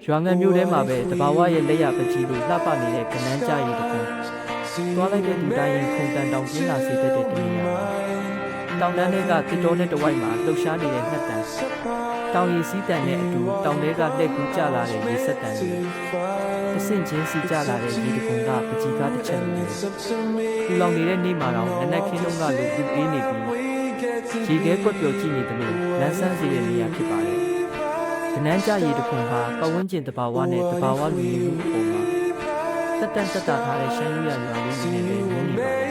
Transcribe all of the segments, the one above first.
ရွာငံမြို့ထဲမှာပဲတဘာဝရဲ့လက်ရပကြီးလိုလှပနေတဲ့ကနန်းကြရည်တခုသွားလိုက်တဲ့လူတိုင်းရင်ခုန်တန်တောင်ပြင်းလာစေတတ်တဲ့တနေရာမှာတောင်တန်းတွေကတစ်တော်နဲ့တဝိုက်မှာလှုပ်ရှားနေတဲ့နှက်တန်တောင်ရည်စည်းတန်နဲ့အတူတောင်တွေကလက်ကူးကျလာတဲ့ရေဆက်တန်တွေအဆင့်ချင်းစီကျလာတဲ့ရေတကုံကပကြီးကားတစ်ချက်လိုမျိုးပူလောင်နေတဲ့နေ့မှာတော့နက်ခင်းလုံးကလိုလူအေးနေပြီးရေခဲကွက်ပျော်ကြည့်နေတယ်လို့လမ်းဆန်းစေတဲ့နေရာဖြစ်ပါတယ်ကနန်းကြရည်တခုဟာပတ်ဝန်းကျင်တဘာဝနဲ့တဘာဝလူနေမှုပုံမှာတက်တန်တက်တာထားတဲ့ရှမ်းရွာလေးတွေနဲ့လည်းမြင်နေပါတယ်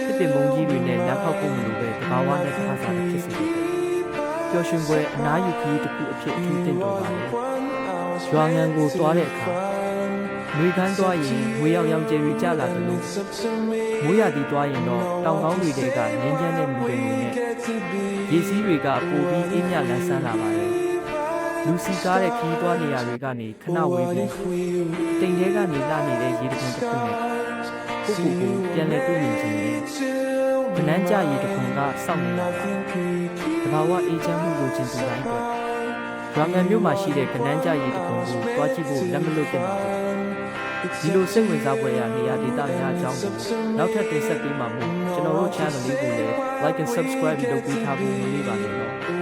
တစ်ပင်မုံကြီးတွေနဲ့လမ်းဖောက်ဖို့မလိုပဲတဘာဝနဲ့ခါစားတဲ့ဖြစ်စေတယ်ပျော်ရွှင်ပွဲအနားယူခရီးတစ်ခုအဖြစ်အထူးတင်တော်ပါတယ်ရွာငံကိုသွားတဲ့အခါနှွေခမ်းသွားရင်ငွေရောက်ရောင်ကျယ်ရီကြလာတယ်လို့မိုးရသည်သွားရင်တော့တောင်ကောင်းတွေကငင်းချမ်းတဲ့မူတွေနဲ့ရေစီးတွေကပိုပြီးအေးမြလန်းဆန်းလာပါတယ်လူစီကားတဲ့ခီးသွားနေရာတွေကနေခဏဝေးပြီးတိမ်ထဲကနေလာနေတဲ့ရေတခွန်တစ်ခုနဲ့ပုပ်ပုပ်ကိုပြန်လဲတွေ့မြင်ခြင်းနဲ့ခနန်းကြရေတခွန်ကစောင့်နေတာပါတဘာဝအေးချမ်းမှုလိုချင်သူတိုင်းအတွက်ရွာငံမြို့မှာရှိတဲ့ခနန်းကြရေတခွန်ကိုတွားကြည့်ဖို့လက်မလွတ်တင်ပါဘူးဒီလိုစိတ်ဝင်စားဖွယ်ရာနေရာဒေသများအကြောင်းကိုနောက်ထပ်တင်ဆက်ပေးမှာမို့ကျွန်တော်တို့ channel လေးကိုလည်း like and subscribe လုပ်ပေးထားဖို့မမေ့ပါနဲ့နော်